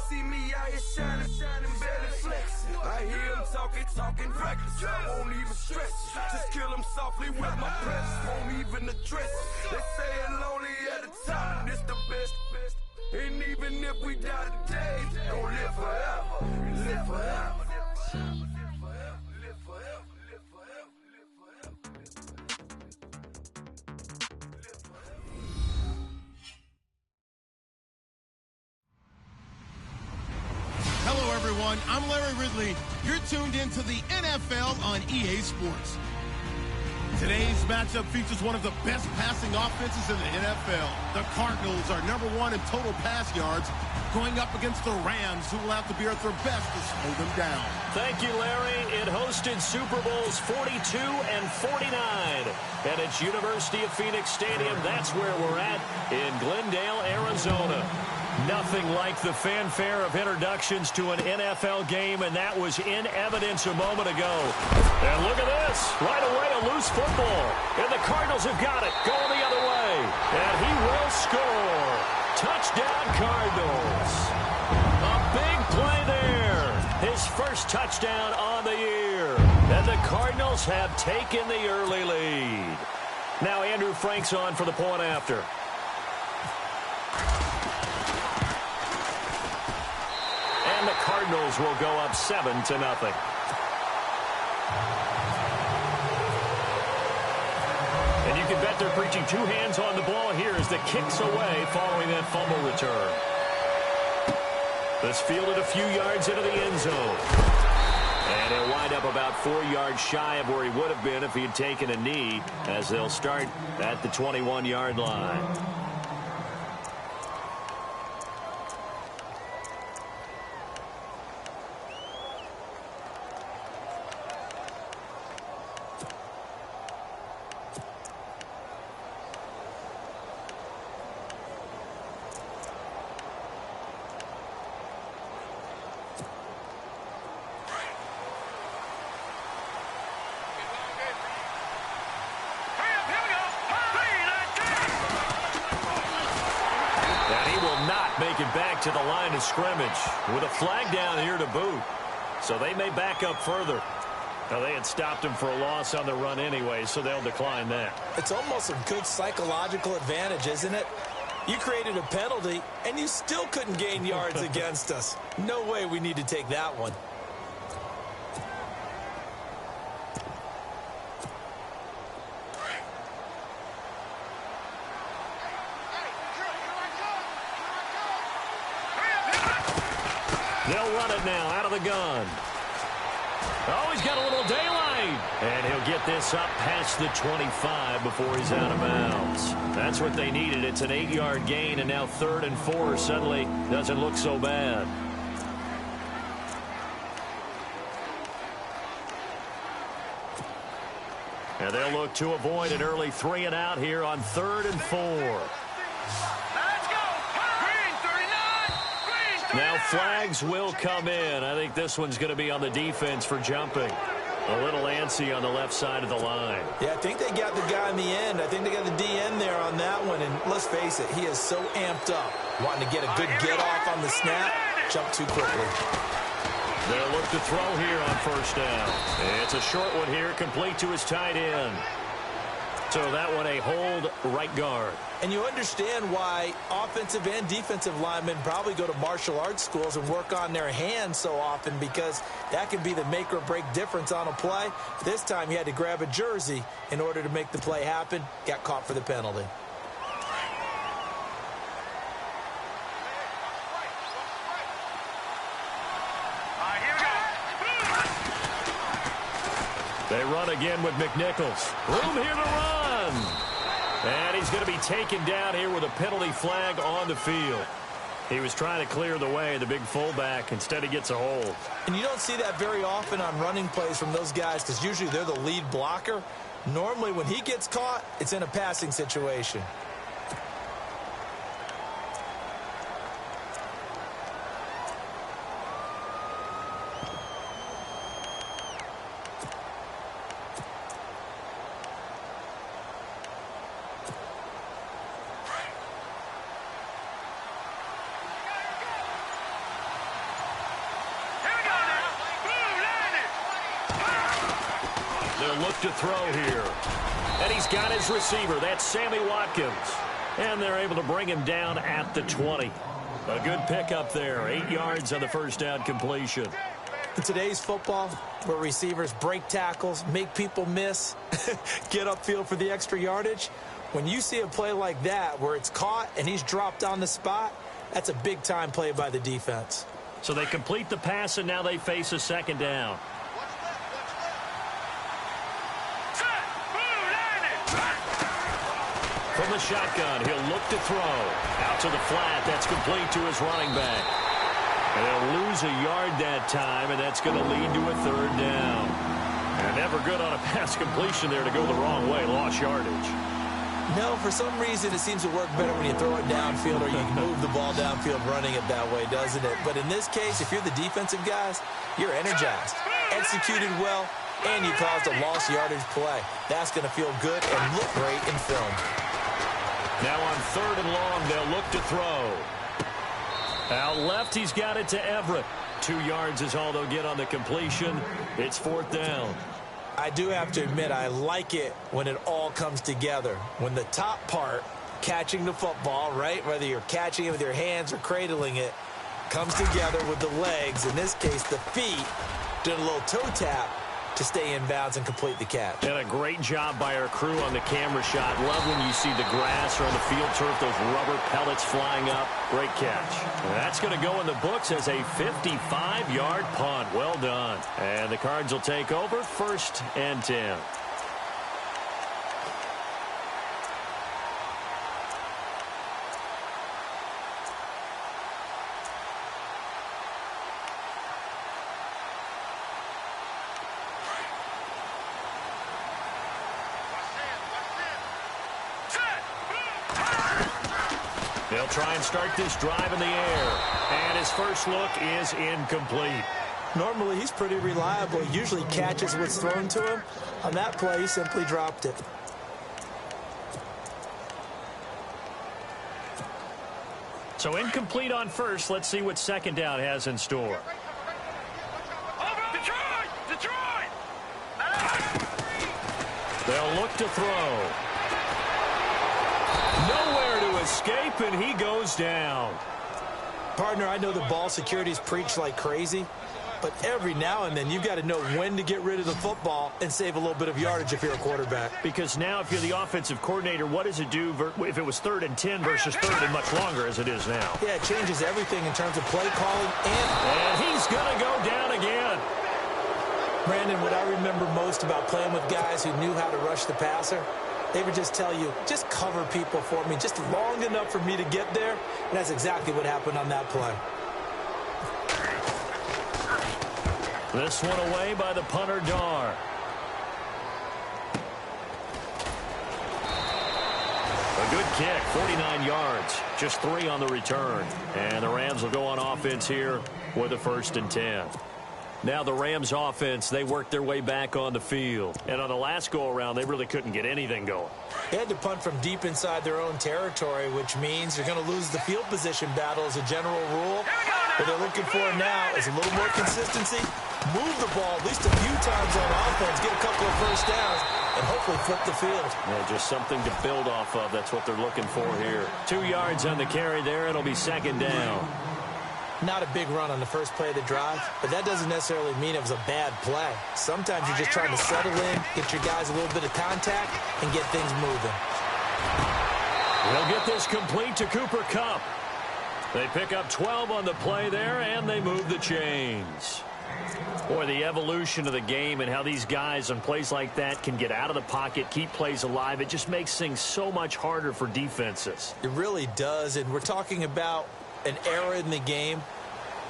see me out here shining, barely flexing. I hear him talking reckless. I won't even stress it. Just kill him softly with my breath. Won't even address it. They say it lonely at the top, and it's the best. And even if we die today, don't live forever. Live forever. Hello, everyone. I'm Larry Ridley. You're tuned into the NFL on EA Sports. Today's matchup features one of the best passing offenses in the NFL. The Cardinals are #1 in total pass yards, going up against the Rams, who will have to be at their best to slow them down. Thank you, Larry. It hosted Super Bowls 42 and 49. And it's University of Phoenix Stadium. That's where we're at in Glendale, Arizona. Nothing like the fanfare of introductions to an NFL game, and that was in evidence a moment ago. And look at this. Right away, a loose football. And the Cardinals have got it. Going the other way. And he will score. Touchdown, Cardinals. A big play there. His first touchdown on the year. And the Cardinals have taken the early lead. Now Andrew Frank's on for the point after. And the Cardinals will go up 7-0. And you can bet they're preaching two hands on the ball here as the kick's away following that fumble return. This fielded a few yards into the end zone. And he'll wind up about 4 yards shy of where he would have been if he had taken a knee, as they'll start at the 21-yard line. Make it back to the line of scrimmage with a flag down here to boot. So they may back up further. Now, they had stopped him for a loss on the run anyway, so they'll decline that. It's almost a good psychological advantage, isn't it? You created a penalty, and you still couldn't gain yards against us. No way we need to take that one. They'll run it now out of the gun. Oh, he's got a little daylight. And he'll get this up past the 25 before he's out of bounds. That's what they needed. It's an 8-yard gain, and now 3rd and 4 suddenly doesn't look so bad. And they'll look to avoid an early 3 and out here on 3rd and 4. Now flags will come in. I think this one's going to be on the defense for jumping. A little antsy on the left side of the line. Yeah, I think they got the guy in the end. I think they got the DN there on that one. And let's face it, he is so amped up. Wanting to get a good get-off on the snap, jump too quickly. They'll look to throw here on 1st down. It's a short one here, complete to his tight end. So that one a hold right guard. And you understand why offensive and defensive linemen probably go to martial arts schools and work on their hands so often, because that can be the make or break difference on a play. This time he had to grab a jersey in order to make the play happen. Got caught for the penalty. They run again with McNichols. Room here to run. And he's going to be taken down here with a penalty flag on the field. He was trying to clear the way, the big fullback. Instead, he gets a hold. And you don't see that very often on running plays from those guys, because usually they're the lead blocker. Normally, when he gets caught, it's in a passing situation. He'll look to throw here. And he's got his receiver. That's Sammy Watkins. And they're able to bring him down at the 20. A good pickup there. 8 yards on the first down completion. In today's football, where receivers break tackles, make people miss, get upfield for the extra yardage, when you see a play like that where it's caught and he's dropped on the spot, that's a big-time play by the defense. So they complete the pass, and now they face a second down. From the shotgun, he'll look to throw. Out to the flat. That's complete to his running back. And they'll lose a yard that time, and that's going to lead to a third down. And never good on a pass completion there to go the wrong way. Lost yardage. No, for some reason it seems to work better when you throw it downfield or you can move the ball downfield running it that way, doesn't it? But in this case, if you're the defensive guys, you're energized, executed well, and you caused a lost yardage play. That's going to feel good and look great in film. Now on 3rd and long, they'll look to throw. Out left, he's got it to Everett. 2 yards is all they'll get on the completion. It's 4th down. I do have to admit, I like it when it all comes together. When the top part, catching the football, right, whether you're catching it with your hands or cradling it, comes together with the legs, in this case the feet, doing a little toe tap to stay in bounds and complete the catch. And a great job by our crew on the camera shot. Love when you see the grass or on the field turf, those rubber pellets flying up. Great catch. And that's going to go in the books as a 55-yard punt. Well done. And the Cards will take over, 1st and 10. They'll try and start this drive in the air. And his first look is incomplete. Normally, he's pretty reliable. He usually catches what's thrown to him. On that play, he simply dropped it. So incomplete on first. Let's see what 2nd down has in store. Detroit! They'll look to throw. Nowhere to escape, and he goes down. Partner, I know the ball security is preached like crazy, but every now and then you've got to know when to get rid of the football and save a little bit of yardage if you're a quarterback. Because now if you're the offensive coordinator, what does it do if it was 3rd and 10 versus 3rd and much longer as it is now? Yeah, it changes everything in terms of play calling and he's going to go down again. Brandon, what I remember most about playing with guys who knew how to rush the passer, they would just tell you, just cover people for me, just long enough for me to get there. And that's exactly what happened on that play. This one away by the punter, Dar. A good kick, 49 yards, just 3 on the return. And the Rams will go on offense here with a 1st and 10. Now the Rams offense, they worked their way back on the field. And on the last go-around, they really couldn't get anything going. They had to punt from deep inside their own territory, which means you're going to lose the field position battle as a general rule. What they're looking for now is a little more consistency, move the ball at least a few times on offense, get a couple of first downs, and hopefully flip the field. Yeah, just something to build off of. That's what they're looking for here. 2 yards on the carry there. It'll be 2nd down. Not a big run on the first play of the drive, but that doesn't necessarily mean it was a bad play. Sometimes you're just trying to settle in, get your guys a little bit of contact, and get things moving. They'll get this complete to Cooper Kupp. They pick up 12 on the play there, and they move the chains. Boy, the evolution of the game and how these guys on plays like that can get out of the pocket, keep plays alive, it just makes things so much harder for defenses. It really does, and we're talking about an era in the game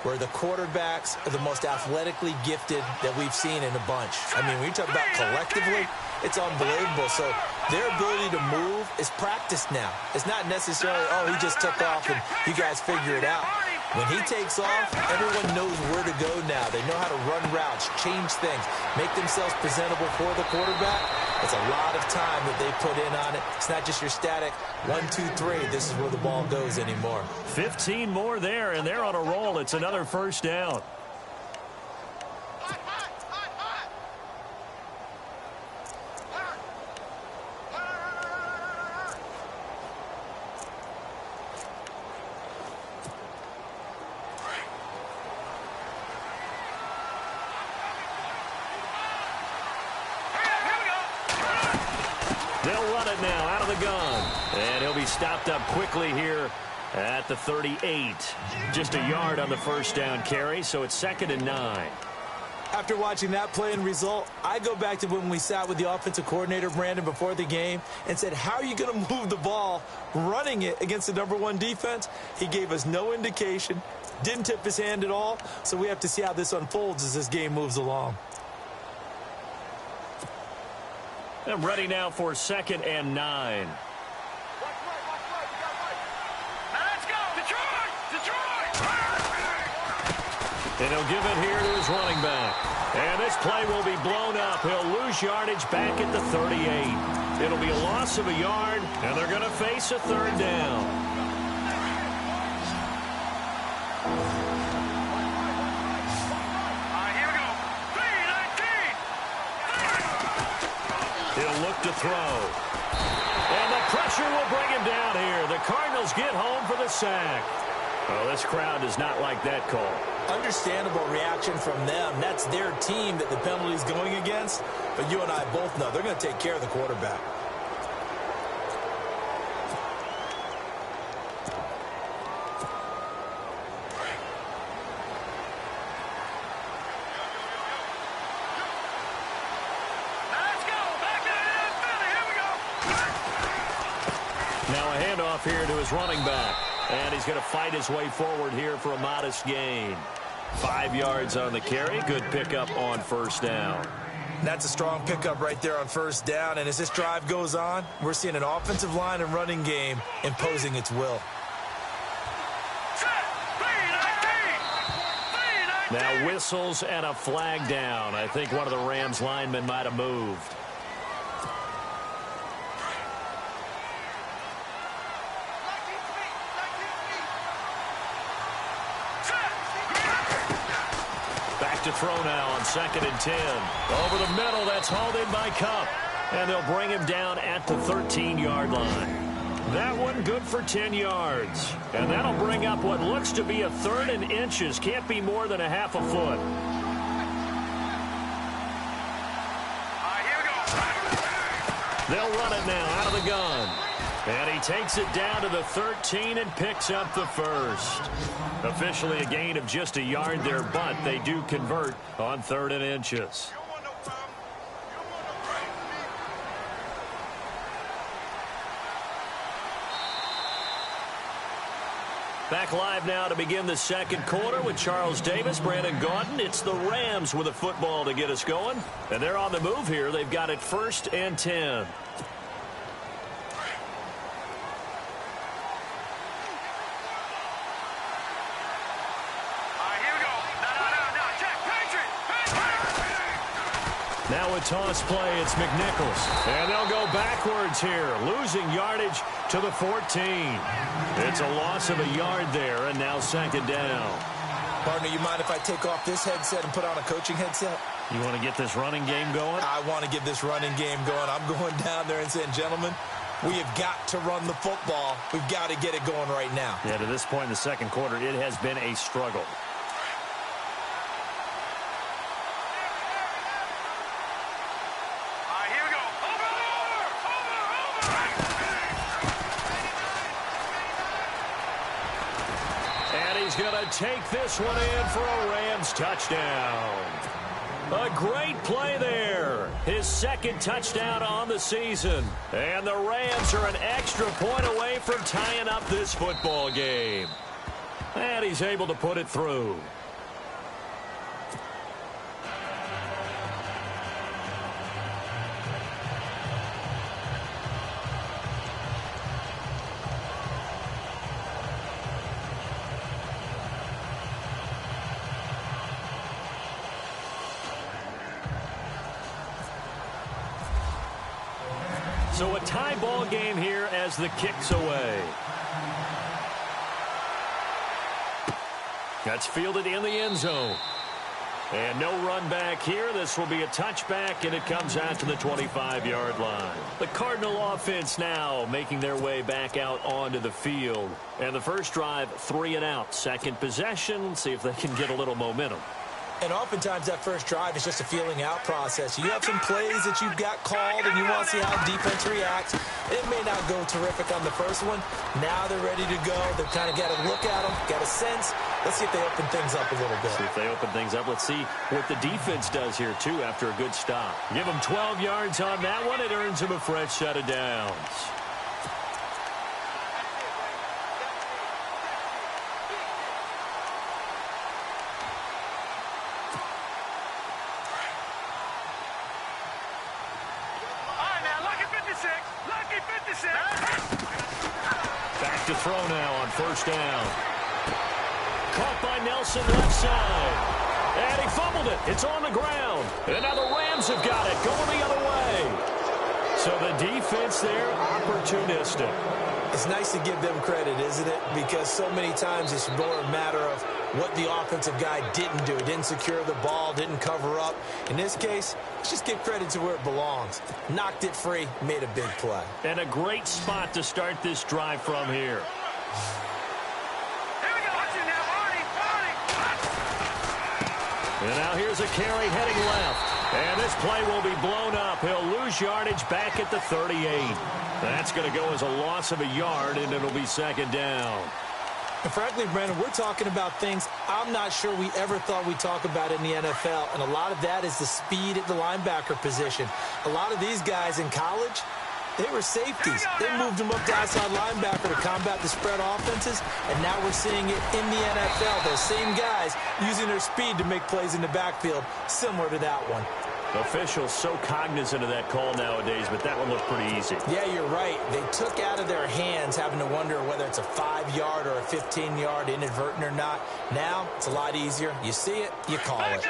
where the quarterbacks are the most athletically gifted that we've seen in a bunch. I mean, when you talk about collectively, it's unbelievable. So their ability to move is practiced now. It's not necessarily, oh, he just took off and you guys figure it out. When he takes off, everyone knows where to go now. They know how to run routes, change things, make themselves presentable for the quarterback. It's a lot of time that they put in on it. It's not just your static 1, 2, 3. This is where the ball goes anymore. 15 more there, and they're on a roll. It's another 1st down. They'll run it now out of the gun. And he'll be stopped up quickly here at the 38. Just a yard on the first down carry, so it's 2nd and 9. After watching that play and result, I go back to when we sat with the offensive coordinator, Brandon, before the game and said, how are you going to move the ball running it against the #1 defense? He gave us no indication, didn't tip his hand at all, so we have to see how this unfolds as this game moves along. I'm ready now for 2nd and 9. Let's go! Detroit! Detroit! And he'll give it here to his running back. And this play will be blown up. He'll lose yardage back at the 38. It'll be a loss of a yard, and they're going to face a 3rd down. He'll look to throw. And the pressure will bring him down here. The Cardinals get home for the sack. Well, this crowd does not like that call. Understandable reaction from them. That's their team that the penalty's going against. But you and I both know they're going to take care of the quarterback. Now a handoff here to his running back. And he's going to fight his way forward here for a modest gain. 5 yards on the carry. Good pickup on first down. That's a strong pickup right there on first down. And as this drive goes on, we're seeing an offensive line and running game imposing its will. Now whistles and a flag down. I think one of the Rams linemen might have moved. To throw now on 2nd and 10. Over the middle, that's hauled in by Cup. And they'll bring him down at the 13-yard line. That one good for 10 yards. And that'll bring up what looks to be a 3rd and inches. Can't be more than a half a foot. Here we go. They'll run it now out of the gun. And he takes it down to the 13 and picks up the first. Officially a gain of just a yard there, but they do convert on 3rd and inches. Back live now to begin the second quarter with Charles Davis, Brandon Gaudin. It's the Rams with a football to get us going. And they're on the move here. They've got it 1st and 10. Now a toss play, it's McNichols. And they'll go backwards here, losing yardage to the 14. It's a loss of a yard there, and now 2nd down. Partner, you mind if I take off this headset and put on a coaching headset? You want to get this running game going? I want to get this running game going. I'm going down there and saying, gentlemen, we have got to run the football. We've got to get it going right now. Yeah, to this point in the second quarter, it has been a struggle. He's going to take this one in for a Rams touchdown. A great play there. His 2nd touchdown on the season. And the Rams are an extra point away from tying up this football game. And he's able to put it through. So a tie ball game here as the kick's away. That's fielded in the end zone. And no run back here. This will be a touchback, and it comes out to the 25-yard line. The Cardinal offense now making their way back out onto the field. And the first drive, 3 and out. Second possession. See if they can get a little momentum. And oftentimes that first drive is just a feeling out process. You have some plays that you've got called and you want to see how defense reacts. It may not go terrific on the first one. Now they're ready to go. They've kind of got to look at them, got a sense. Let's see if they open things up a little bit. See if they open things up. Let's see what the defense does here, too, after a good stop. Give them 12 yards on that one. It earns them a fresh set of downs. Back to throw now on first down. Caught by Nelson left side. And he fumbled it. It's on the ground. And now the Rams have got it going the other way. So the defense there, opportunistic. It's nice to give them credit, isn't it? Because so many times it's more a matter of what the offensive guy didn't do. Didn't secure the ball, didn't cover up. In this case, let's just give credit to where it belongs. Knocked it free, made a big play. And a great spot to start this drive from here. And now here's a carry heading left. And this play will be blown up. He'll lose yardage back at the 38. That's going to go as a loss of a yard, and it'll be second down. And frankly, Brandon, we're talking about things I'm not sure we ever thought we'd talk about in the NFL. And a lot of that is the speed at the linebacker position. A lot of these guys in college, they were safeties. They moved them up to outside linebacker to combat the spread offenses, and now we're seeing it in the NFL. Those same guys using their speed to make plays in the backfield, similar to that one. Officials so cognizant of that call nowadays, but that one looked pretty easy. Yeah, you're right. They took out of their hands having to wonder whether it's a 5-yard or a 15-yard inadvertent or not. Now, it's a lot easier. You see it, you call it.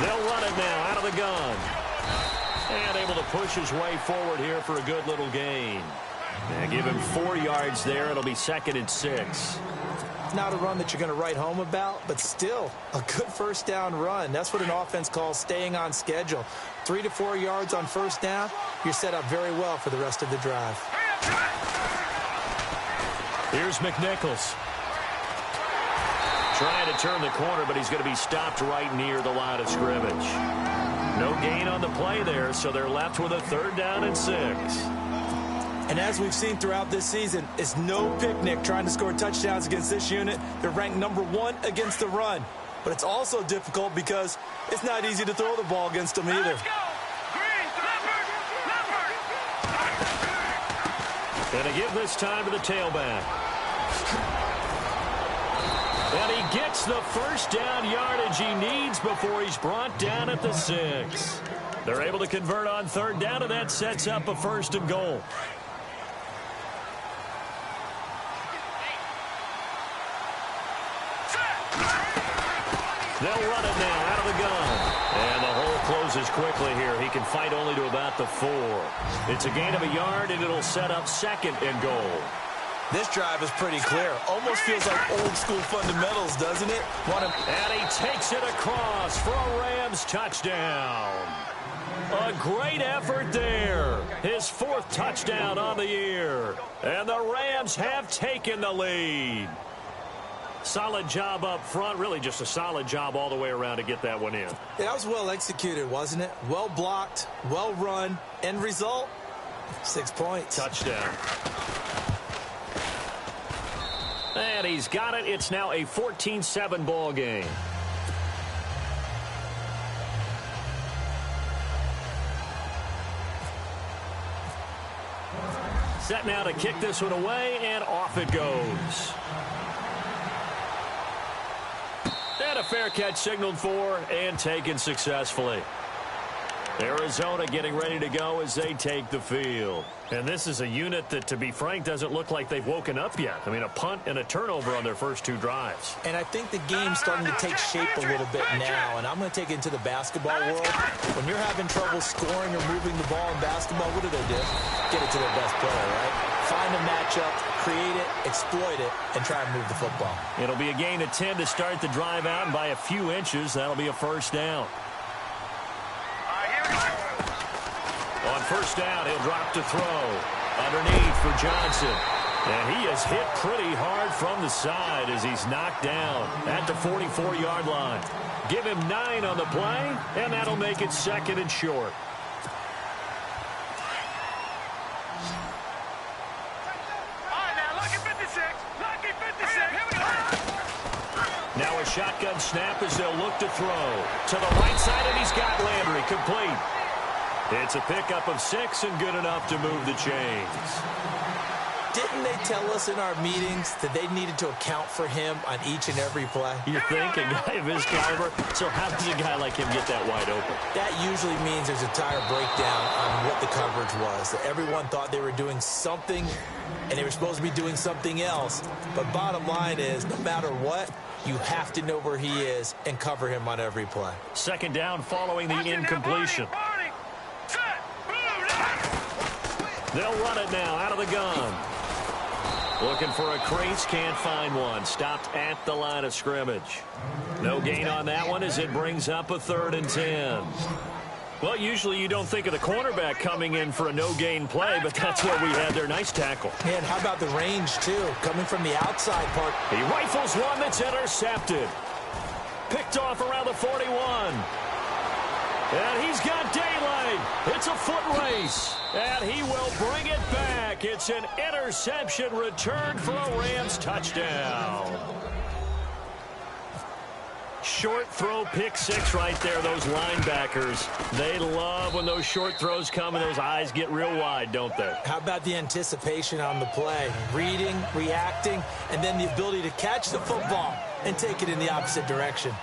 They'll run it now out of the gun. And able to push his way forward here for a good little gain. And give him 4 yards there. It'll be second and 6. Not a run that you're going to write home about, but still a good first down run. That's what an offense calls staying on schedule. 3 to 4 yards on first down. You're set up very well for the rest of the drive. Here's McNichols. Trying to turn the corner, but he's going to be stopped right near the line of scrimmage. No gain on the play there, so they're left with a 3rd down and 6. And as we've seen throughout this season, it's no picnic trying to score touchdowns against this unit. They're ranked number 1 against the run. But it's also difficult because it's not easy to throw the ball against them either. And to give this time to the tailback. And he gets the first down yardage he needs before he's brought down at the 6. They're able to convert on 3rd down, and that sets up a 1st and goal. They'll run it now out of the gun. And the hole closes quickly here. He can fight only to about the 4. It's a gain of a yard, and it'll set up 2nd and goal. This drive is pretty clear. Almost feels like old school fundamentals, doesn't it? And he takes it across for a Rams touchdown. A great effort there. His 4th touchdown on the year. And the Rams have taken the lead. Solid job up front. Really just a solid job all the way around to get that one in. Yeah, that was well executed, wasn't it? Well blocked, well run. End result, 6 points. Touchdown. And he's got it. It's now a 14-7 ball game. Set now to kick this one away, and off it goes. And a fair catch signaled for and taken successfully. Arizona getting ready to go as they take the field. And this is a unit that, to be frank, doesn't look like they've woken up yet. I mean, a punt and a turnover on their first 2 drives. And I think the game's starting to take shape a little bit now, and I'm going to take it into the basketball world. When you're having trouble scoring or moving the ball in basketball, what do? Get it to their best player, right? Find a matchup, create it, exploit it, and try and move the football. It'll be a gain of 10 to start the drive out, and by a few inches, that'll be a 1st down. On first down, he'll drop to throw. Underneath for Johnson. And he is hit pretty hard from the side as he's knocked down at the 44-yard line. Give him 9 on the play, and that'll make it 2nd and short. Now a shotgun snap as they'll look to throw. To the right side, and he's got Landry complete. It's a pickup of 6 and good enough to move the chains. Didn't they tell us in our meetings that they needed to account for him on each and every play? You think? A guy of his caliber? So how does a guy like him get that wide open? That usually means there's a tire breakdown on what the coverage was. That everyone thought they were doing something, and they were supposed to be doing something else. But bottom line is, no matter what, you have to know where he is and cover him on every play. 2nd down following the incompletion. They'll run it now out of the gun. Looking for a crease, can't find one. Stopped at the line of scrimmage. No gain on that one as it brings up a 3rd and 10. Well, usually you don't think of the cornerback coming in for a no-gain play, but that's what we had there. Nice tackle. Man, how about the range, too? Coming from the outside part. He rifles one that's intercepted. Picked off around the 41. And he's got daylight. It's a foot race. And he will bring it back. It's an interception return for a Rams touchdown. Short throw, pick 6 right there. Those linebackers, they love when those short throws come and those eyes get real wide, don't they? How about the anticipation on the play? Reading, reacting, and then the ability to catch the football and take it in the opposite direction.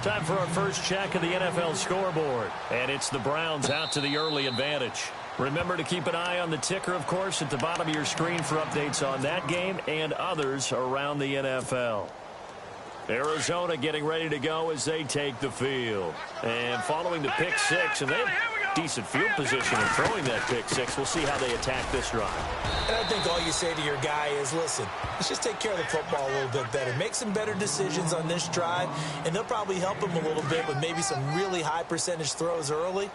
Time for our first check of the NFL scoreboard. And it's the Browns out to the early advantage. Remember to keep an eye on the ticker, of course, at the bottom of your screen for updates on that game and others around the NFL. Arizona getting ready to go as they take the field. And following the pick 6, and they have decent field position in throwing that pick 6. We'll see how they attack this drive. And I think all you say to your guy is, listen, let's just take care of the football a little bit better. Make some better decisions on this drive, and they'll probably help him a little bit with maybe some really high percentage throws early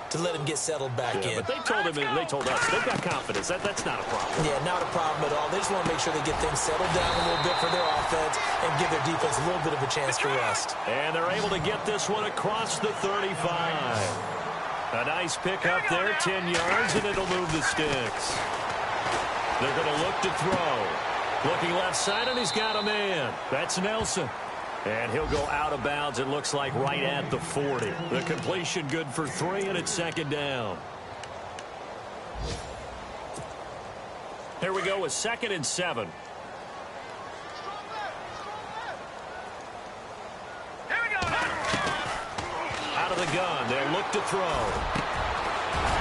to let him get settled back in. But they told him, and they told us, they've got confidence. That's not a problem. Yeah, not a problem at all. They just want to make sure they get things settled down a little bit for their offense and give their defense a little bit of a chance to rest. And they're able to get this one across the 35. A nice pickup there, 10 yards, and it'll move the sticks. They're going to look to throw. Looking left side, and he's got a man. That's Nelson. And he'll go out of bounds, it looks like, right at the 40. The completion good for 3, and it's 2nd down. Here we go with 2nd and 7. Out of the gun, they'll look to throw.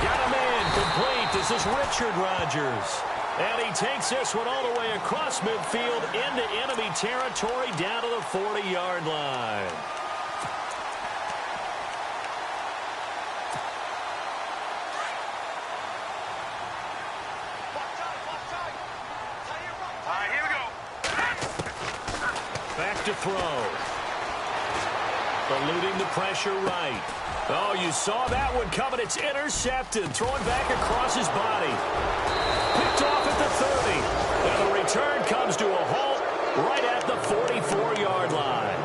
Got a man complete. This is Richard Rodgers. And he takes this one all the way across midfield into enemy territory down to the 40-yard line. Here we go. Back to throw. Eluding the pressure right. Oh, you saw that one coming. It's intercepted. Throwing back across his body. Picked off at the 30. And the return comes to a halt right at the 44-yard line.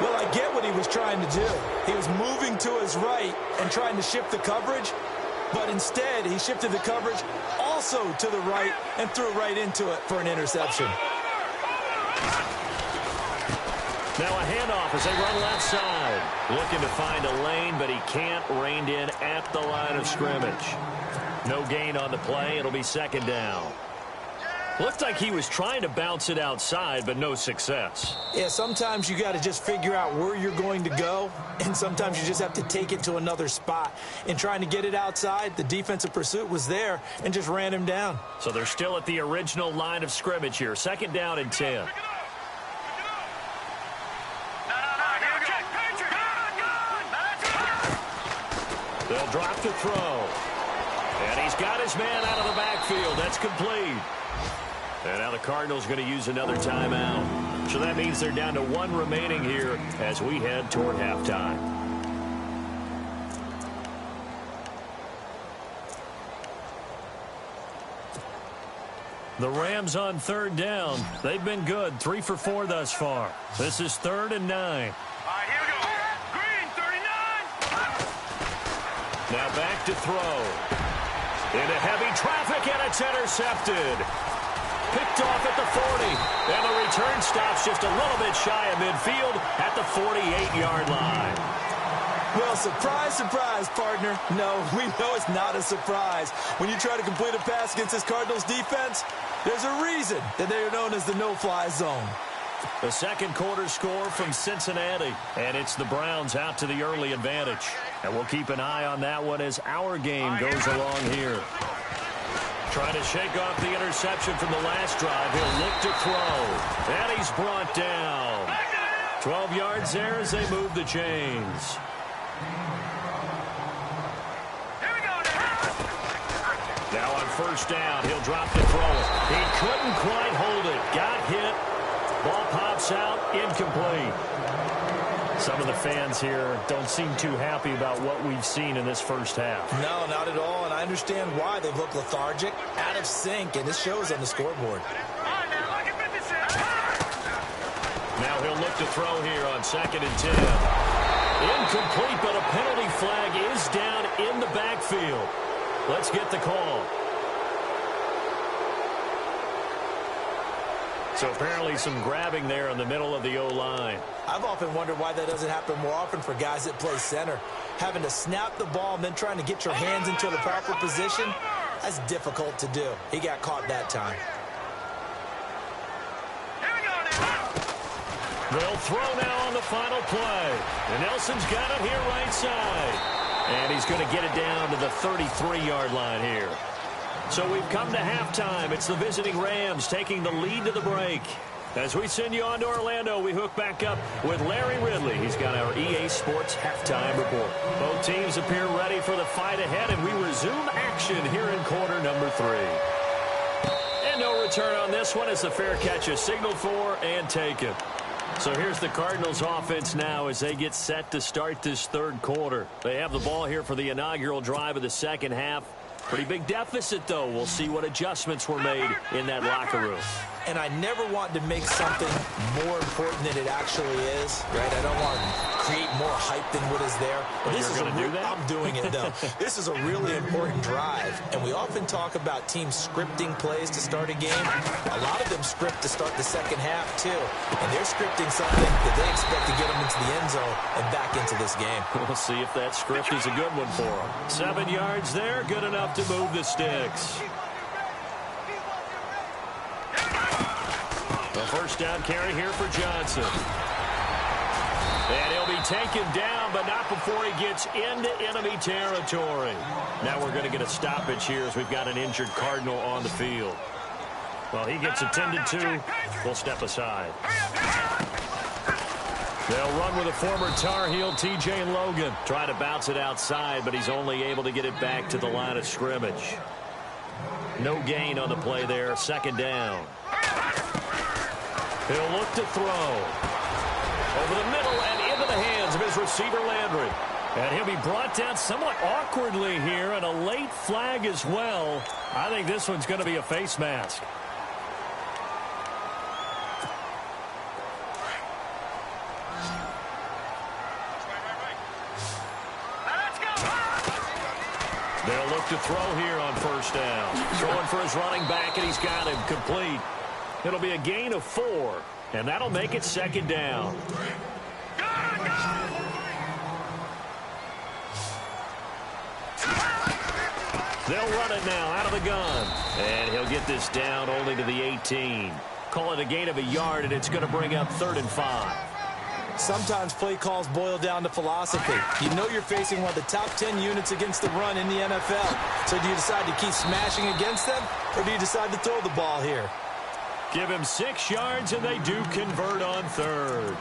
Well, I get what he was trying to do. He was moving to his right and trying to shift the coverage, but instead he shifted the coverage also to the right and threw right into it for an interception. Now a handoff as they run left side. Looking to find a lane, but he can't. Reined in at the line of scrimmage. No gain on the play. It'll be 2nd down. Looked like he was trying to bounce it outside, but no success. Yeah, sometimes you got to just figure out where you're going to go, and sometimes you just have to take it to another spot. In trying to get it outside, the defensive pursuit was there and just ran him down. So they're still at the original line of scrimmage here. 2nd down and 10. They'll drop to throw. And he's got his man out of the backfield. That's complete. And now the Cardinals going to use another timeout. So that means they're down to 1 remaining here as we head toward halftime. The Rams on third down. They've been good, 3 for 4 thus far. This is 3rd and 9. All right, here we go. Green, 39. Now back to throw. Into heavy traffic, and it's intercepted. Picked off at the 40. And the return stops just a little bit shy of midfield at the 48-yard line. Well, surprise, surprise, partner. No, we know it's not a surprise. When you try to complete a pass against this Cardinals defense, there's a reason that they are known as the no-fly zone. The second quarter score from Cincinnati, and it's the Browns out to the early advantage. And we'll keep an eye on that one as our game goes along here. Trying to shake off the interception from the last drive. He'll look to throw. And he's brought down. 12 yards there as they move the chains. Now on first down, he'll drop the throw. He couldn't quite hold it. Got hit. Ball pops out. Incomplete. Some of the fans here don't seem too happy about what we've seen in this first half. No, not at all, and I understand why. They've looked lethargic, out of sync, and this shows on the scoreboard. Now he'll look to throw here on 2nd and 10. Incomplete, but a penalty flag is down in the backfield. Let's get the call. So apparently some grabbing there in the middle of the O-line. I've often wondered why that doesn't happen more often for guys that play center. Having to snap the ball and then trying to get your hands into the proper position, that's difficult to do. He got caught that time. They'll throw now on the final play. And Nelson's got it here right side. And he's going to get it down to the 33-yard line here. So we've come to halftime. It's the visiting Rams taking the lead to the break. As we send you on to Orlando, we hook back up with Larry Ridley. He's got our EA Sports halftime report. Both teams appear ready for the fight ahead, and we resume action here in quarter number 3. And no return on this one as the fair catch is signaled for and taken. So here's the Cardinals offense now as they get set to start this third quarter. They have the ball here for the inaugural drive of the second half. Pretty big deficit, though. We'll see what adjustments were made in that locker room. And I never want to make something more important than it actually is, right? I don't want to create more hype than what is there. But this is going to do that? I'm doing it, though. This is a really important drive. And we often talk about teams scripting plays to start a game. A lot of them script to start the second half, too. And they're scripting something that they expect to get them into the end zone and back into this game. We'll see if that script is a good one for them. 7 yards there, good enough to move the sticks. The first down carry here for Johnson. And he'll be taken down, but not before he gets into enemy territory. Now we're going to get a stoppage here as we've got an injured Cardinal on the field. Well, he gets attended to. We'll step aside. They'll run with a former Tar Heel, T.J. Logan. Try to bounce it outside, but he's only able to get it back to the line of scrimmage. No gain on the play there. 2nd down. He'll look to throw. Over the middle and into the hands of his receiver, Landry. And he'll be brought down somewhat awkwardly here, and a late flag as well. I think this one's going to be a face mask. They'll look to throw here on first down. Throwing for his running back, and he's got him complete. It'll be a gain of 4, and that'll make it 2nd down. They'll run it now out of the gun. And he'll get this down only to the 18. Call it a gain of a yard, and it's going to bring up 3rd and 5. Sometimes play calls boil down to philosophy. You know you're facing one of the top 10 units against the run in the NFL. So do you decide to keep smashing against them, or do you decide to throw the ball here? Give him 6 yards, and they do convert on 3rd.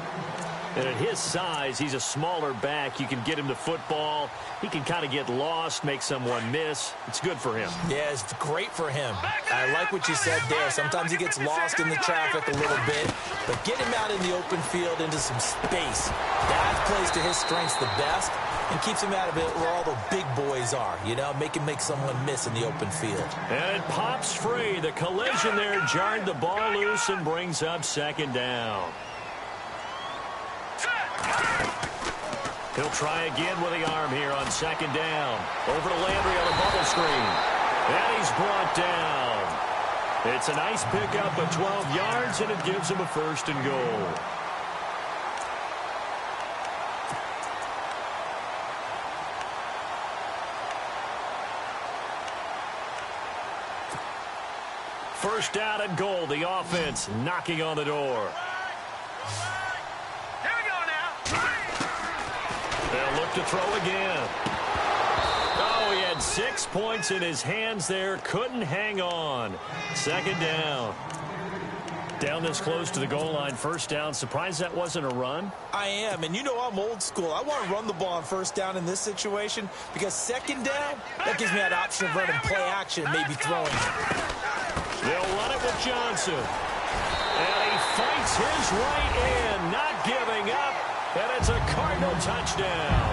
And at his size, he's a smaller back. You can get him to football. He can kind of get lost, make someone miss. It's good for him. Yeah, it's great for him. I like what you said there. Sometimes he gets lost in the traffic a little bit, but get him out in the open field into some space. That plays to his strengths the best, and keeps him out of it where all the big boys are, you know, make someone miss in the open field. And it pops free. The collision there jarred the ball loose and brings up second down. He'll try again with the arm here on second down. Over to Landry on the bubble screen. And he's brought down. It's a nice pickup of 12 yards, and it gives him a first and goal. First down and goal. The offense knocking on the door. Here we go now. They'll look to throw again. Oh, he had 6 points in his hands there. Couldn't hang on. Second down. Down this close to the goal line. First down. Surprised that wasn't a run? I am, and you know I'm old school. I want to run the ball on first down in this situation because second down, that gives me that option of running play action and maybe throwing it. They'll run it with Johnson. And he fights his way in, not giving up. And it's a Cardinal touchdown.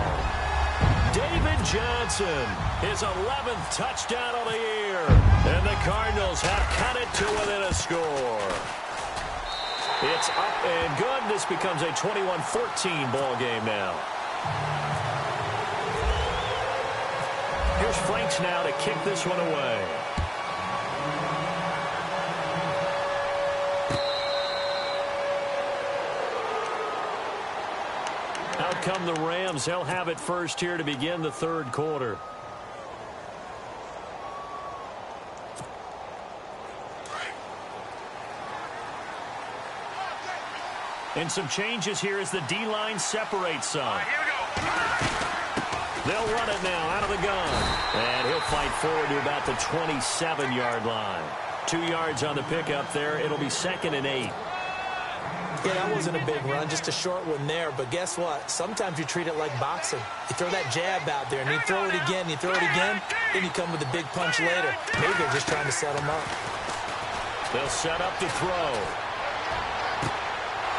David Johnson, his 11th touchdown of the year. And the Cardinals have cut it to within a score. It's up and good. This becomes a 21-14 ball game now. Here's Franks now to kick this one away. Out come the Rams. They'll have it first here to begin the third quarter. And some changes here as the D-line separates some. Here we go. They'll run it now out of the gun. And he'll fight forward to about the 27-yard line. 2 yards on the pickup there. It'll be 2nd and 8. Yeah, that wasn't a big run, just a short one there. But guess what? Sometimes you treat it like boxing. You throw that jab out there, and you throw it again, then you come with a big punch later. Maybe they're just trying to set him up. They'll set up to throw.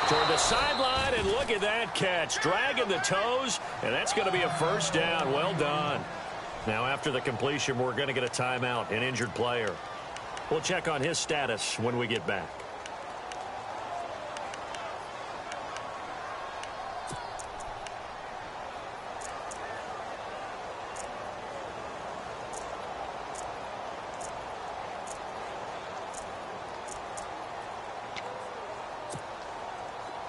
Toward the sideline, and look at that catch. Dragging the toes, and that's going to be a first down. Well done. Now, after the completion, we're going to get a timeout, an injured player. We'll check on his status when we get back.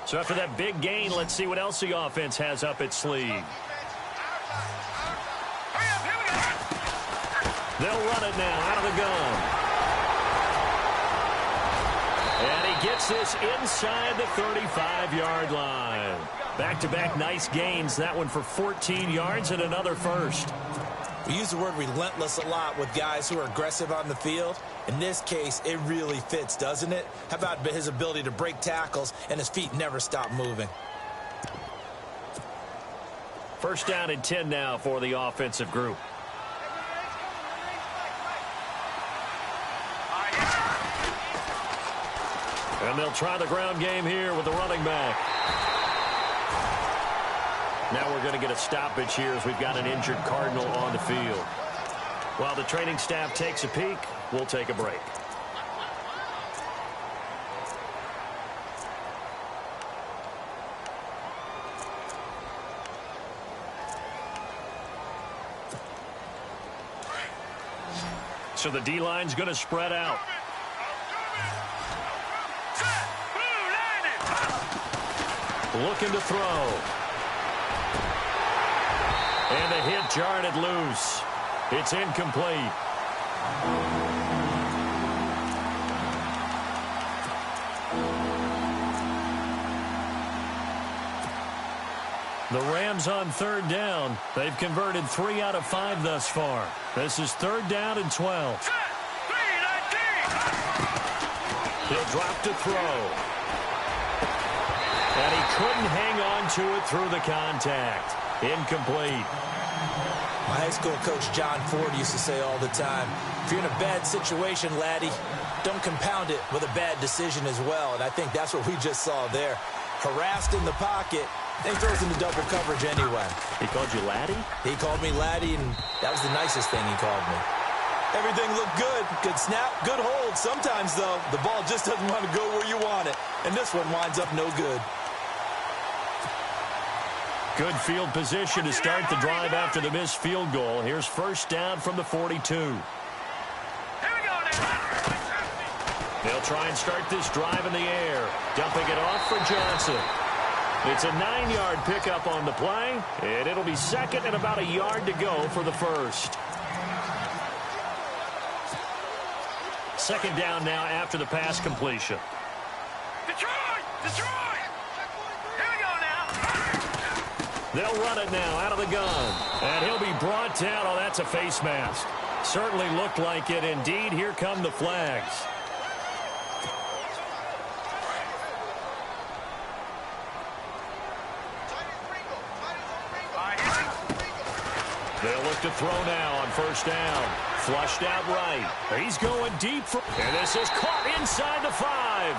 So after that big gain, let's see what else the offense has up its sleeve. They'll run it now out of the gun. And he gets this inside the 35-yard line. Back-to-back nice gains. That one for 14 yards and another first. We use the word relentless a lot with guys who are aggressive on the field. In this case, it really fits, doesn't it? How about his ability to break tackles and his feet never stop moving? First down and 10 now for the offensive group. And they'll try the ground game here with the running back. Now we're going to get a stoppage here as we've got an injured Cardinal on the field. While the training staff takes a peek, we'll take a break. So the D-line's going to spread out. Looking to throw. And the hit jarred it loose. It's incomplete. The Rams on third down. They've converted 3 out of 5 thus far. This is 3rd down and 12. He'll drop to throw. And he couldn't hang on to it through the contact. Incomplete. My high school coach John Ford used to say all the time, if you're in a bad situation, laddie, don't compound it with a bad decision as well. And I think that's what we just saw there. Harassed in the pocket, And he throws into double coverage anyway. He called you laddie? He called me laddie, and that was the nicest thing he called me. Everything looked good. Good snap, good hold. Sometimes, though, the ball just doesn't want to go where you want it. And this one winds up no good. Good field position to start the drive after the missed field goal. Here's first down from the 42. They'll try and start this drive in the air. Dumping it off for Johnson. It's a 9-yard pickup on the play, and it'll be second and about a yard to go for the first. Second down now after the pass completion. Detroit! Detroit! Here we go now. They'll run it now out of the gun. And he'll be brought down. Oh, that's a face mask. Certainly looked like it. Indeed, here come the flags. They'll look to throw now on first down. Flushed out right. He's going deep. And this is caught inside the 5.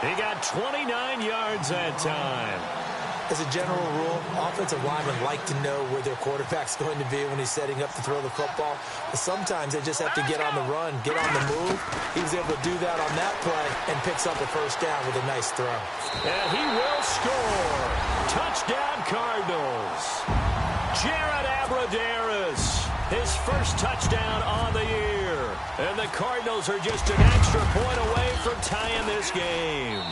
He got 29 yards that time. As a general rule, offensive linemen like to know where their quarterback's going to be when he's setting up to throw the football. But sometimes they just have to get on the run, get on the move. He was able to do that on that play and picks up a first down with a nice throw. And he will score. Touchdown, Cardinals. Jared Abbrederis, his first touchdown on the year. And the Cardinals are just an extra point away from tying this game.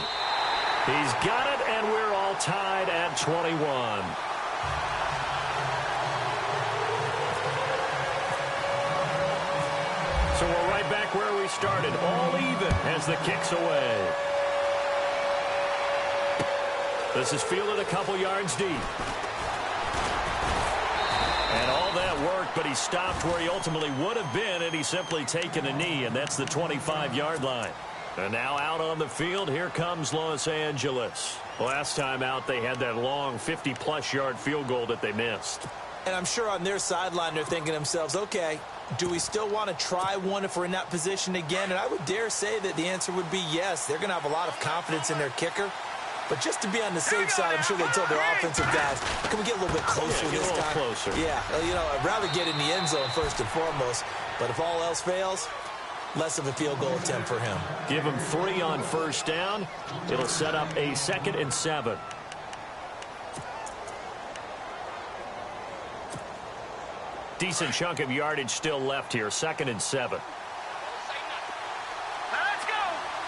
He's got it, and we're all tied at 21. So we're right back where we started, all even as the kick's away. This is fielded a couple yards deep. And all that worked, but he stopped where he ultimately would have been had he simply taken a knee, and that's the 25-yard line. And now out on the field, here comes Los Angeles. Last time out, they had that long 50-plus yard field goal that they missed. And I'm sure on their sideline, they're thinking to themselves, okay, do we still want to try one if we're in that position again? And I would dare say that the answer would be yes. They're going to have a lot of confidence in their kicker. But just to be on the safe side, I'm sure they told their offensive guys, can we get a little bit closer this time? Closer. Yeah, you know, I'd rather get in the end zone first and foremost. But if all else fails, less of a field goal attempt for him. Give him 3 on first down. It'll set up a 2nd and 7. Decent chunk of yardage still left here. 2nd and 7. Let's go!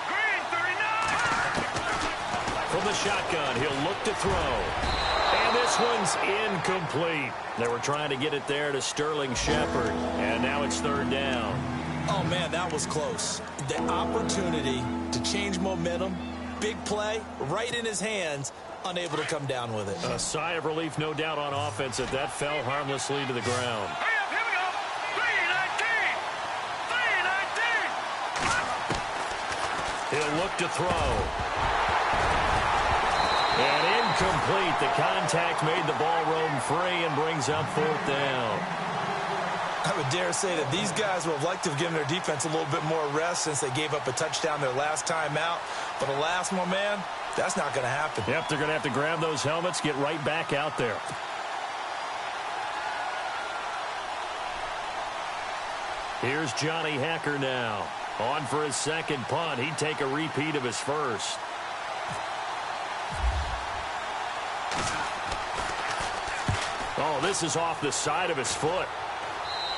Green 39! From the shotgun, he'll look to throw. And this one's incomplete. They were trying to get it there to Sterling Shepard. And now it's 3rd down. Oh, man, that was close. The opportunity to change momentum, big play, right in his hands, unable to come down with it. A sigh of relief, no doubt, on offense that that fell harmlessly to the ground. Hurry up, here we go! 319! 319! He'll look to throw. And incomplete. The contact made the ball roam free and brings up 4th down. I would dare say that these guys would have liked to have given their defense a little bit more rest since they gave up a touchdown their last time out. But alas, my man, that's not going to happen. Yep, they're going to have to grab those helmets, get right back out there. Here's Johnny Hecker now. On for his 2nd punt. He'd take a repeat of his first. Oh, this is off the side of his foot.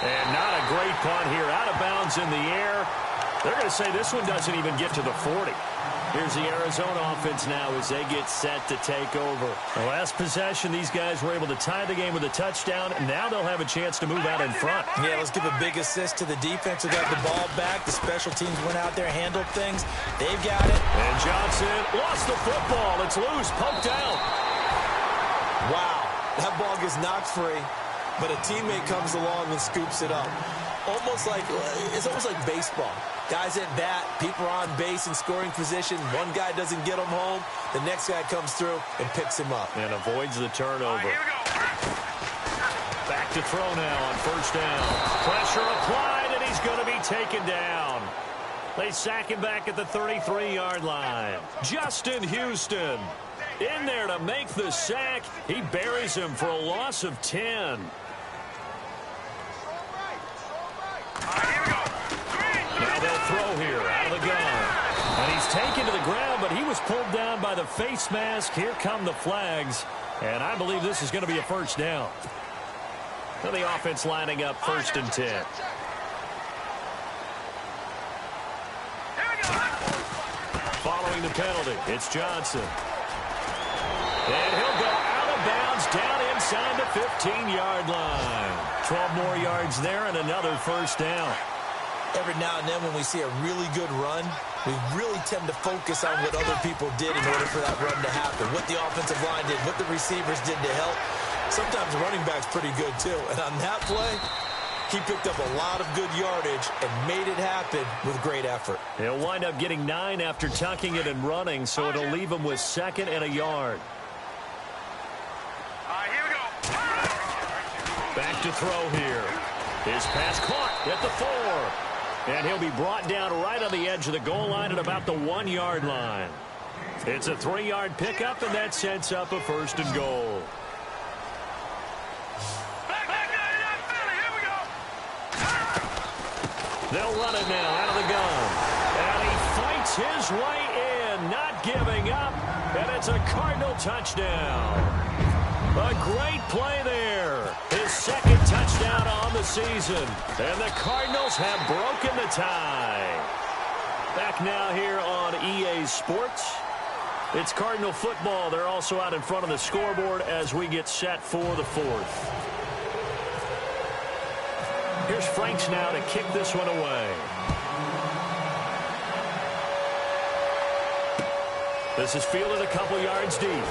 And not a great punt here. Out of bounds in the air. They're going to say this one doesn't even get to the 40. Here's the Arizona offense now as they get set to take over. The last possession, these guys were able to tie the game with a touchdown. And now they'll have a chance to move out in front. Yeah, let's give a big assist to the defense who got the ball back. The special teams went out there, handled things. They've got it. And Johnson lost the football. It's loose, poked out. Wow, that ball gets knocked free. But a teammate comes along and scoops it up. It's almost like baseball. Guys at bat, people are on base in scoring position. One guy doesn't get him home. The next guy comes through and picks him up. And avoids the turnover. Here we go. Back to throw now on first down. Pressure applied, and he's going to be taken down. They sack him back at the 33-yard line. Justin Houston. In there to make the sack. He buries him for a loss of 10. Now they'll throw here out of the gun. And he's taken to the ground, but he was pulled down by the face mask. Here come the flags. And I believe this is going to be a first down. So the offense lining up 1st and 10. Following the penalty, it's Johnson. And he'll go out of bounds down inside the 15-yard line. 12 more yards there and another first down. Every now and then when we see a really good run, we really tend to focus on what other people did in order for that run to happen. What the offensive line did, what the receivers did to help. Sometimes the running back's pretty good too. And on that play, he picked up a lot of good yardage and made it happen with great effort. He'll wind up getting 9 after tucking it and running, so it'll leave him with 2nd and a yard. Here we go. Back to throw here. His pass caught at the 4. And he'll be brought down right on the edge of the goal line at about the 1-yard line. It's a 3-yard pickup, and that sets up a 1st and goal. They'll run it now out of the gun. And he fights his way in, not giving up. And it's a Cardinal touchdown. A great play there. His 2nd touchdown on the season. And the Cardinals have broken the tie. Back now here on EA Sports. It's Cardinal football. They're also out in front of the scoreboard as we get set for the 4th. Here's Franks now to kick this one away. This is fielded a couple yards deep.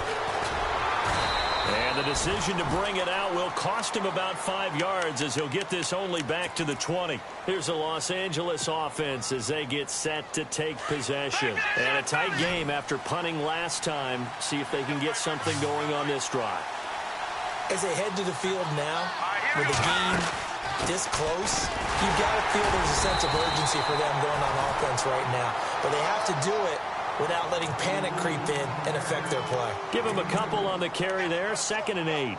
And the decision to bring it out will cost him about 5 yards as he'll get this only back to the 20. Here's the Los Angeles offense as they get set to take possession. And a tight game after punting last time. See if they can get something going on this drive. As they head to the field now, with the game this close, you've got to feel there's a sense of urgency for them going on offense right now. But they have to do it without letting panic creep in and affect their play. Give him a couple on the carry there, 2nd and 8.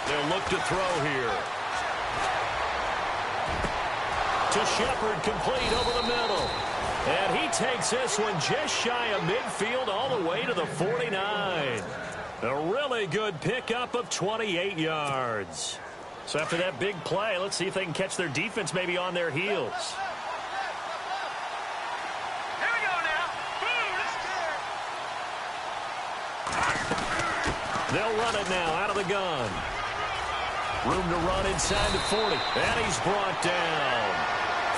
They'll look to throw here. To Shepard, complete over the middle. And he takes this one just shy of midfield all the way to the 49. A really good pickup of 28 yards. So after that big play, let's see if they can catch their defense maybe on their heels. Here we go now. They'll run it now out of the gun. Room to run inside the 40. And he's brought down.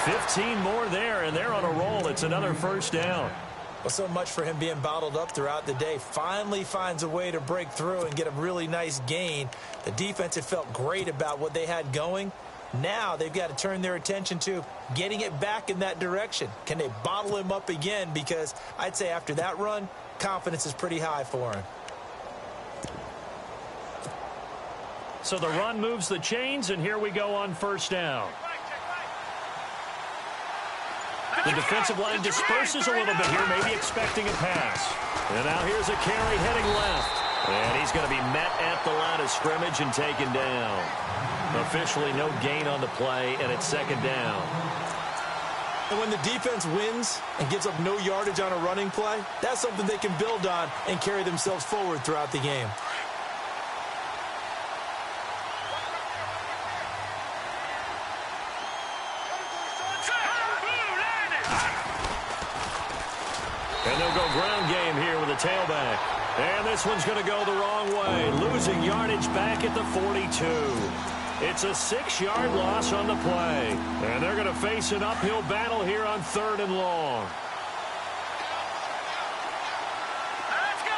15 more there, and they're on a roll. It's another first down. Well, so much for him being bottled up throughout the day. Finally finds a way to break through and get a really nice gain. The defense had felt great about what they had going. Now they've got to turn their attention to getting it back in that direction. Can they bottle him up again? Because I'd say after that run, confidence is pretty high for him. So the run moves the chains, and here we go on first down. The defensive line disperses a little bit here, maybe expecting a pass. And now here's a carry heading left. And he's going to be met at the line of scrimmage and taken down. Officially no gain on the play, and it's 2nd down. And when the defense wins and gives up no yardage on a running play, that's something they can build on and carry themselves forward throughout the game. And they'll go ground game here with a tailback. And this one's going to go the wrong way, losing yardage back at the 42. It's a 6-yard loss on the play. And they're going to face an uphill battle here on 3rd and long. Let's go.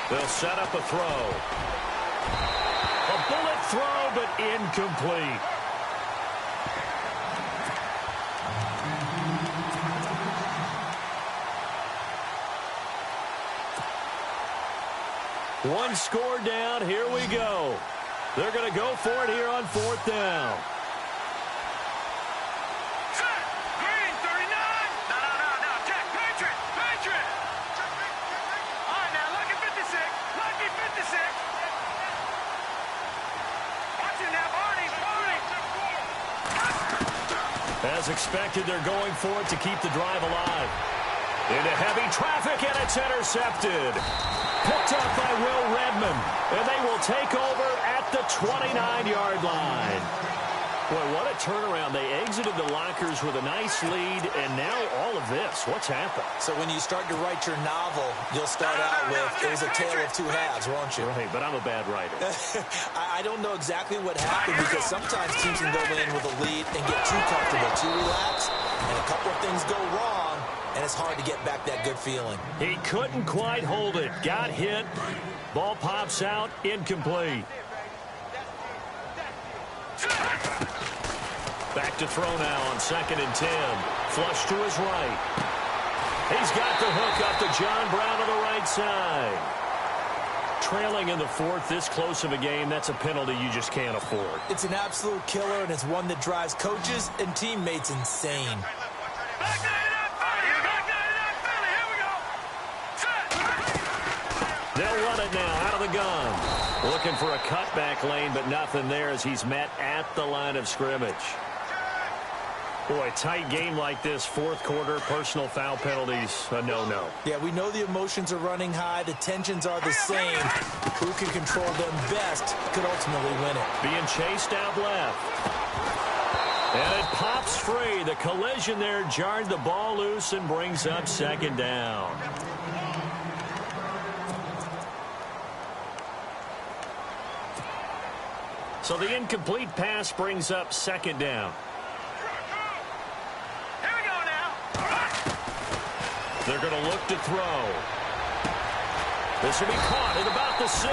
3-19. They'll set up a throw. A bullet throw, but incomplete. One score down. Here we go. They're going to go for it here on 4th down. Set. Green, 39. No. Check. Patriot. All right, now, lucky 56. Lucky 56. Watch it now, Barney. As expected, they're going for it to keep the drive alive. Into heavy traffic, and it's intercepted. Picked up by Will Redmond, and they will take over at the 29-yard line. Boy, what a turnaround. They exited the lockers with a nice lead, and now all of this. What's happened? So when you start to write your novel, you'll start out with, it was a tale of two halves, won't you? Right, but I'm a bad writer. I don't know exactly what happened because sometimes teams can go in with a lead and get too comfortable, too relaxed, and a couple of things go wrong, and it's hard to get back that good feeling. He couldn't quite hold it. Got hit. Ball pops out. Incomplete. Back to throw now on 2nd and 10. Flush to his right. He's got the hook up to John Brown on the right side. Trailing in the 4th, this close of a game, that's a penalty you just can't afford. It's an absolute killer, and it's one that drives coaches and teammates insane. They'll run it now out of the gun. Looking for a cutback lane, but nothing there as he's met at the line of scrimmage. Boy, tight game like this, 4th quarter, personal foul penalties, a no-no. Yeah, we know the emotions are running high. The tensions are the same. Who can control them best could ultimately win it. Being chased out left. And it pops free. The collision there jarred the ball loose and brings up 2nd down. So the incomplete pass brings up 2nd down. Here we go now. They're going to look to throw. This will be caught at about the 6.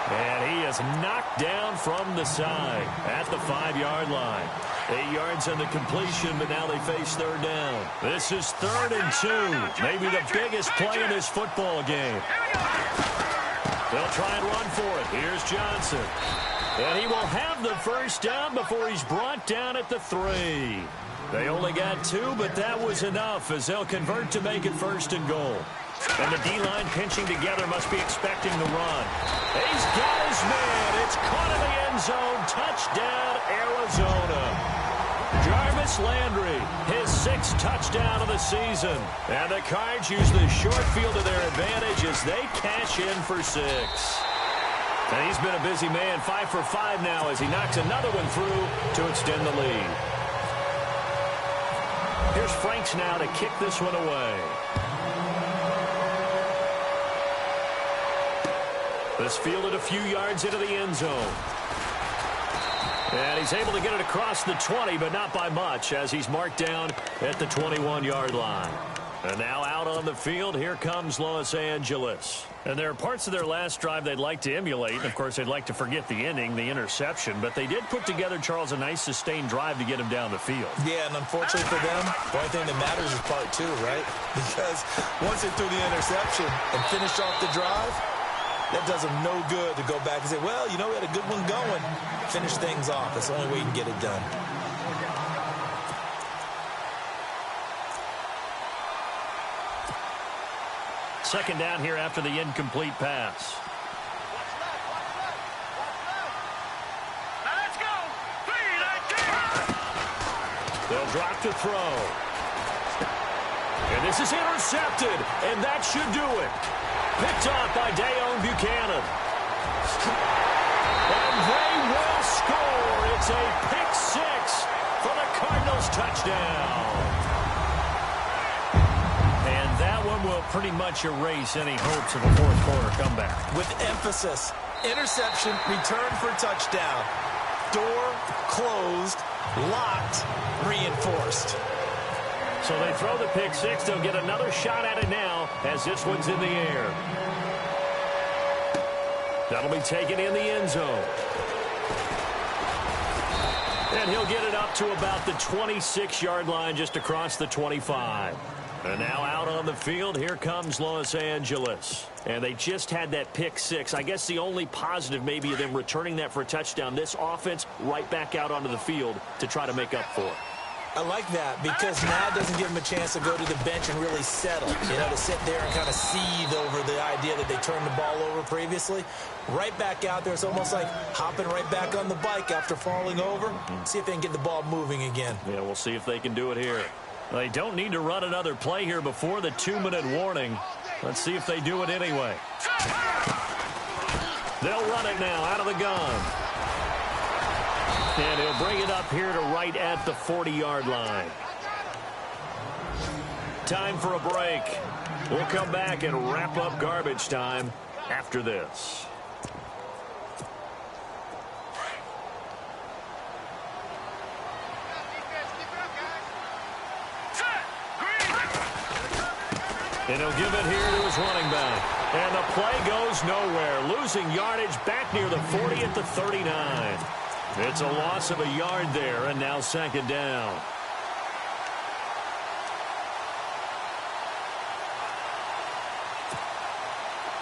And he is knocked down from the side at the 5-yard line. 8 yards on the completion, but now they face 3rd down. This is 3rd and 2. Maybe the biggest play in this football game. They'll try and run for it. Here's Johnson. And he will have the 1st down before he's brought down at the 3. They only got 2, but that was enough as they'll convert to make it 1st and goal. And the D-line pinching together must be expecting the run. He's got his man. It's caught in the end zone. Touchdown, Arizona. Jarvis Landry, his 6th touchdown of the season. And the Cards use the short field to their advantage as they cash in for 6. And he's been a busy man, 5 for 5 now as he knocks another one through to extend the lead. Here's Franks now to kick this one away. This fielded a few yards into the end zone. And he's able to get it across the 20, but not by much as he's marked down at the 21-yard line. And now out on the field, here comes Los Angeles. And there are parts of their last drive they'd like to emulate. And, of course, they'd like to forget the ending, the interception. But they did put together, Charles, a nice sustained drive to get him down the field. Yeah, and unfortunately for them, the only thing that matters is part 2, right? Because once they threw the interception and finished off the drive, that does them no good to go back and say, well, you know, we had a good one going. Finish things off. That's the only way you can get it done. Second down here after the incomplete pass. Now let's go. 3-19. They'll drop to throw. And this is intercepted, and that should do it. Picked off by Dayon Buchanan. And they will score. It's a pick 6 for the Cardinals touchdown. And that one will pretty much erase any hopes of a 4th quarter comeback. With emphasis, interception, return for touchdown. Door closed, locked, reinforced. So they throw the pick 6. They'll get another shot at it now as this one's in the air. That'll be taken in the end zone. And he'll get it up to about the 26-yard line just across the 25. And now out on the field, here comes Los Angeles. And they just had that pick six. I guess the only positive maybe of them returning that for a touchdown. This offense right back out onto the field to try to make up for it. I like that because now it doesn't give them a chance to go to the bench and really settle, to sit there and kind of seethe over the idea that they turned the ball over previously. Right back out there, it's almost like hopping right back on the bike after falling over. See if they can get the ball moving again. Yeah, we'll see if they can do it here. They don't need to run another play here before the 2-minute warning. Let's see if they do it anyway. They'll run it now out of the gun. And he'll bring it up here to right at the 40-yard line. Time for a break. We'll come back and wrap up garbage time after this. And he'll give it here to his running back. And the play goes nowhere. Losing yardage back near the 40 at the 39. It's a loss of a yard there, and now second down.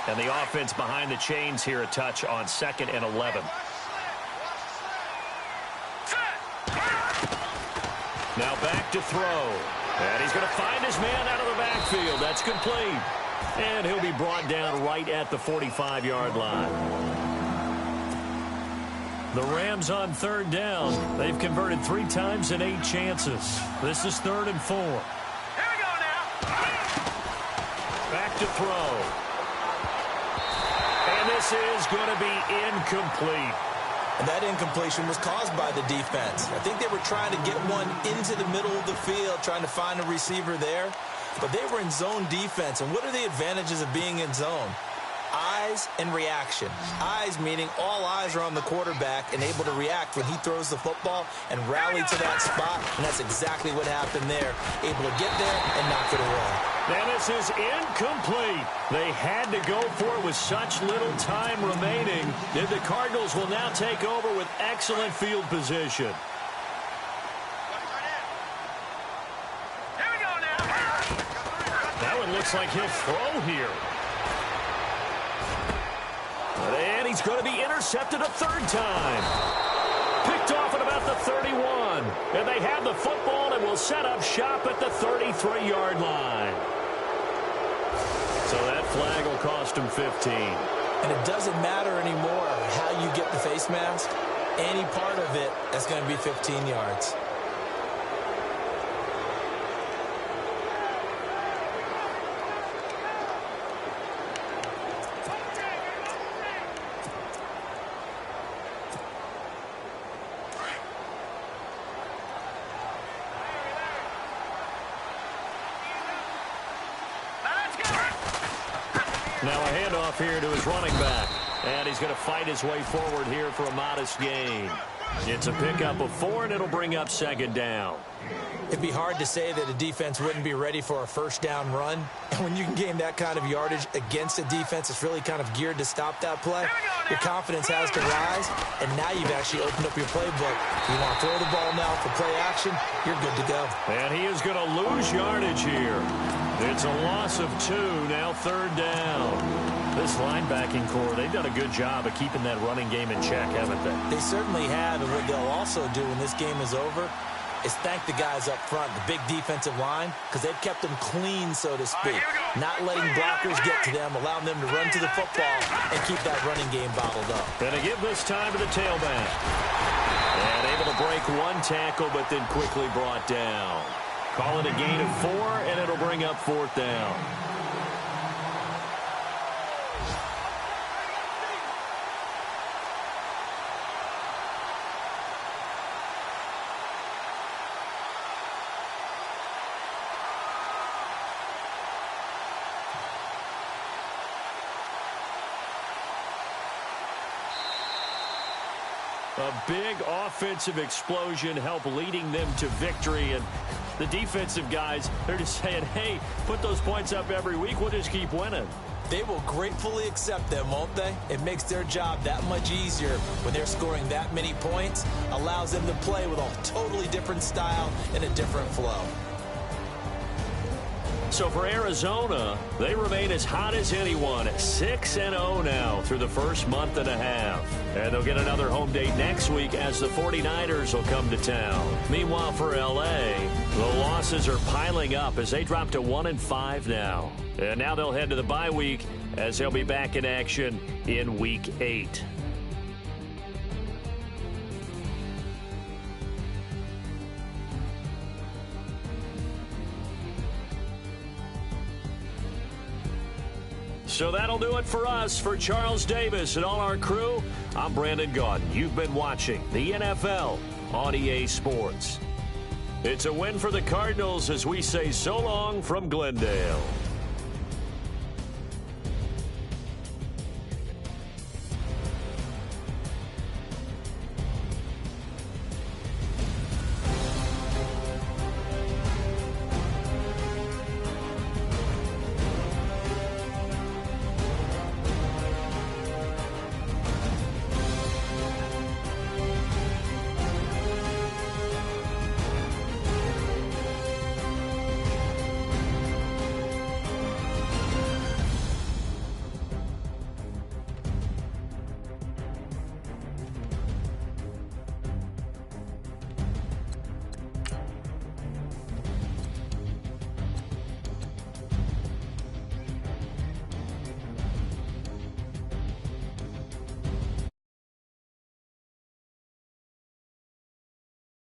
And the offense behind the chains here a touch on 2nd and 11. Now back to throw. And he's going to find his man out of the backfield. That's complete. And he'll be brought down right at the 45-yard line. The Rams on 3rd down. They've converted 3 times in 8 chances. This is 3rd and 4. Here we go now. Back to throw. And this is going to be incomplete. And that incompletion was caused by the defense. I think they were trying to get one into the middle of the field, trying to find a receiver there. But they were in zone defense. And what are the advantages of being in zone? Eyes and reaction. Eyes meaning all eyes are on the quarterback and able to react when he throws the football and rally to that spot. And that's exactly what happened there. Able to get there and knock it away. And this is incomplete. They had to go for it with such little time remaining. And the Cardinals will now take over with excellent field position. Here we go now. That one looks like he'll throw here. And he's going to be intercepted a 3rd time. Picked off at about the 31. And they have the football and will set up shop at the 33-yard line. So that flag will cost him 15. And it doesn't matter anymore how you get the face mask. Any part of it, that's going to be 15 yards. Now a handoff here to his running back. And he's going to fight his way forward here for a modest gain. It's a pickup of 4, and it'll bring up 2nd down. It'd be hard to say that a defense wouldn't be ready for a 1st down run. And when you can gain that kind of yardage against a defense that's really kind of geared to stop that play, your confidence has to rise. And now you've actually opened up your playbook. You want to throw the ball now for play action, you're good to go. And he is going to lose yardage here. It's a loss of 2, now 3rd down. This linebacking core, they've done a good job of keeping that running game in check, haven't they? They certainly have, and what they'll also do when this game is over is thank the guys up front, the big defensive line, because they've kept them clean, so to speak. Not letting blockers get to them, allowing them to run to the football and keep that running game bottled up. Going to give this time to the tailback. And able to break 1 tackle, but then quickly brought down. Call it a gain of 4, and it'll bring up 4th down. A big offensive explosion helped leading them to victory. And the defensive guys, they're just saying, hey, put those points up every week. We'll just keep winning. They will gratefully accept them, won't they? It makes their job that much easier when they're scoring that many points. Allows them to play with a totally different style and a different flow. So for Arizona, they remain as hot as anyone, 6-0 now through the first month and a half. And they'll get another home date next week as the 49ers will come to town. Meanwhile, for L.A., the losses are piling up as they drop to 1-5 now. And now they'll head to the bye week as they'll be back in action in Week 8. So that'll do it for us. For Charles Davis and all our crew, I'm Brandon Gaudin. You've been watching the NFL on EA Sports. It's a win for the Cardinals as we say so long from Glendale.